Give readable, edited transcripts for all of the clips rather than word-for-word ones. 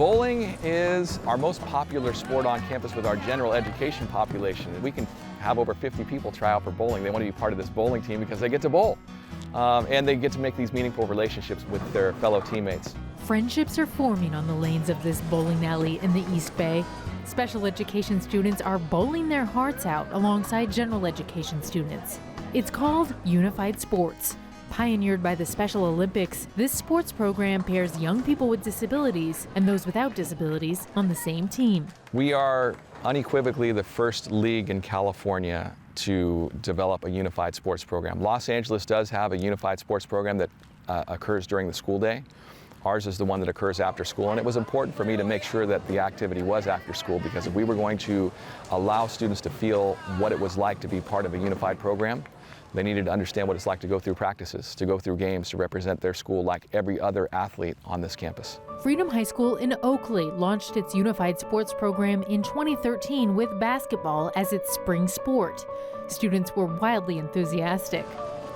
Bowling is our most popular sport on campus with our general education population. We can have over 50 people try out for bowling. They want to be part of this bowling team because they get to bowl. And they get to make these meaningful relationships with their fellow teammates. Friendships are forming on the lanes of this bowling alley in the East Bay. Special education students are bowling their hearts out alongside general education students. It's called Unified Sports. Pioneered by the Special Olympics, this sports program pairs young people with disabilities and those without disabilities on the same team. We are unequivocally the first league in California to develop a unified sports program. Los Angeles does have a unified sports program that occurs during the school day. Ours is the one that occurs after school, and it was important for me to make sure that the activity was after school, because if we were going to allow students to feel what it was like to be part of a unified program, they needed to understand what it's like to go through practices, to go through games, to represent their school like every other athlete on this campus. Freedom High School in Oakley launched its unified sports program in 2013 with basketball as its spring sport. Students were wildly enthusiastic.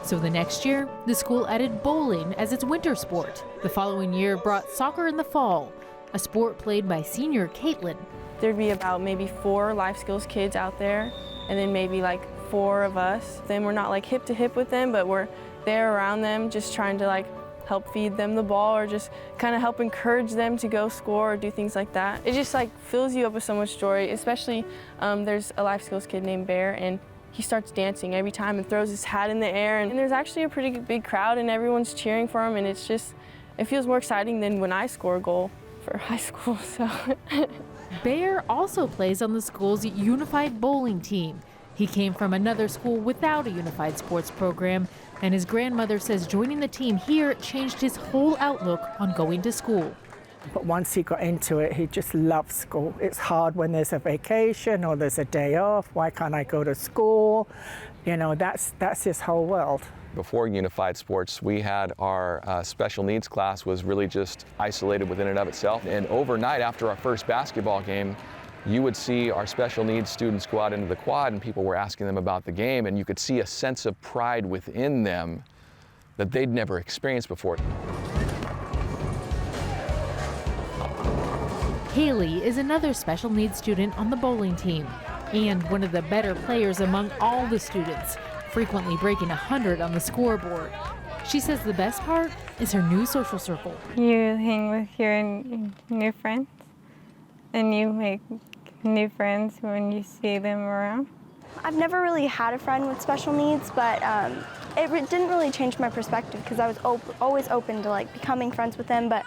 So the next year, the school added bowling as its winter sport. The following year brought soccer in the fall, a sport played by senior Caitlin. There'd be about maybe 4 life skills kids out there, and then maybe like 4 of us. Then we're not like hip to hip with them, but we're there around them, just trying to like help feed them the ball or just kind of help encourage them to go score or do things like that. It just like fills you up with so much joy, especially there's a life skills kid named Bear, and he starts dancing every time and throws his hat in the air, and there's actually a pretty big crowd and everyone's cheering for him, and it's just, it feels more exciting than when I score a goal for high school, so. Bear also plays on the school's unified bowling team. He came from another school without a unified sports program, and his grandmother says joining the team here changed his whole outlook on going to school. But once he got into it, he just loves school. It's hard when there's a vacation or there's a day off. Why can't I go to school? You know, that's his whole world. Before unified sports, we had our special needs class was really just isolated within and of itself. And overnight, after our first basketball game, you would see our special needs students go out into the quad, and people were asking them about the game, and you could see a sense of pride within them that they'd never experienced before. Hailey is another special needs student on the bowling team and one of the better players among all the students, frequently breaking 100 on the scoreboard. She says the best part is her new social circle. You hang with your new friends, and you make new friends when you see them around. I've never really had a friend with special needs, but it didn't really change my perspective because I was always open to like becoming friends with them, but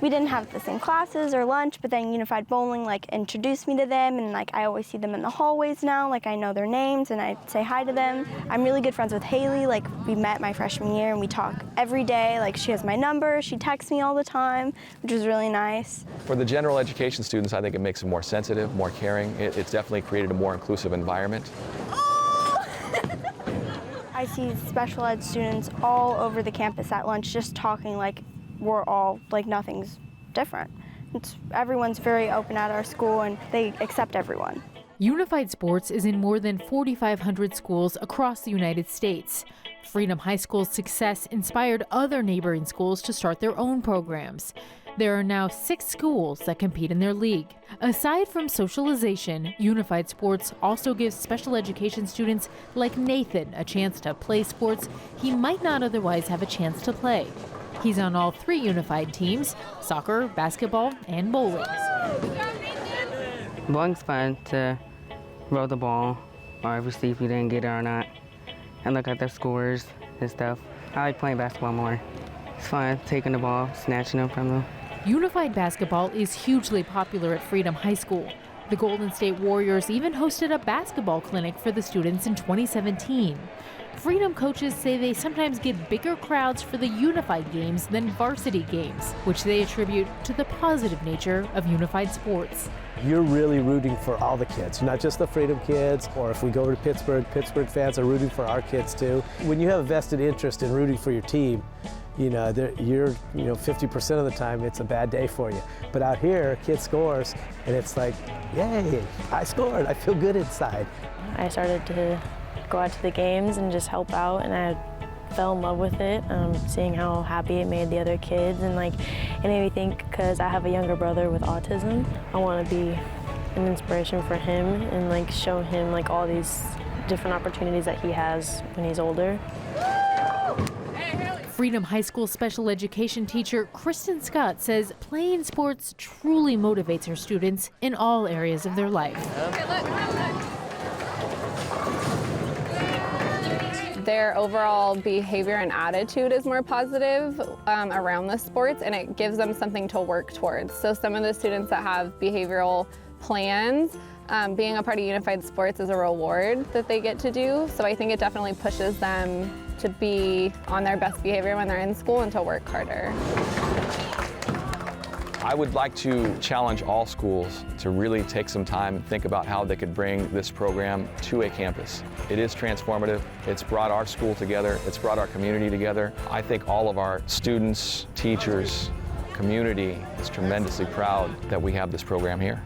we didn't have the same classes or lunch, but then Unified Bowling like introduced me to them, and like I always see them in the hallways now, like I know their names and I say hi to them. I'm really good friends with Hailey. Like we met my freshman year and we talk every day. Like she has my number, she texts me all the time, which is really nice. For the general education students, I think it makes them more sensitive, more caring. It's definitely created a more inclusive environment. I see special ed students all over the campus at lunch just talking like we're all, like nothing's different. Everyone's very open at our school and they accept everyone. Unified Sports is in more than 4,500 schools across the United States. Freedom High School's success inspired other neighboring schools to start their own programs. There are now 6 schools that compete in their league. Aside from socialization, Unified Sports also gives special education students like Nathan a chance to play sports he might not otherwise have a chance to play. He's on all 3 unified teams, soccer, basketball, and bowling. Bowling's fun to roll the ball, or ever see if you didn't get it or not, and look at the scores and stuff. I like playing basketball more. It's fun taking the ball, snatching them from them. Unified basketball is hugely popular at Freedom High School. The Golden State Warriors even hosted a basketball clinic for the students in 2017. Freedom coaches say they sometimes get bigger crowds for the unified games than varsity games, which they attribute to the positive nature of unified sports. You're really rooting for all the kids, not just the Freedom kids, or if we go to Pittsburgh, Pittsburgh fans are rooting for our kids too. When you have a vested interest in rooting for your team, you know, 50% of the time it's a bad day for you. But out here, a kid scores, and it's like, yay, I scored, I feel good inside. I started to go out to the games and just help out, and I had fell in love with it, seeing how happy it made the other kids, and it made me think, because I have a younger brother with autism, I want to be an inspiration for him and show him all these different opportunities that he has when he's older. Freedom High School special education teacher Kristin Scott says playing sports truly motivates her students in all areas of their life. Their overall behavior and attitude is more positive around the sports, and it gives them something to work towards. So some of the students that have behavioral plans, being a part of Unified Sports is a reward that they get to do. So I think it definitely pushes them to be on their best behavior when they're in school and to work harder. I would like to challenge all schools to really take some time and think about how they could bring this program to a campus. It is transformative. It's brought our school together. It's brought our community together. I think all of our students, teachers, community is tremendously proud that we have this program here.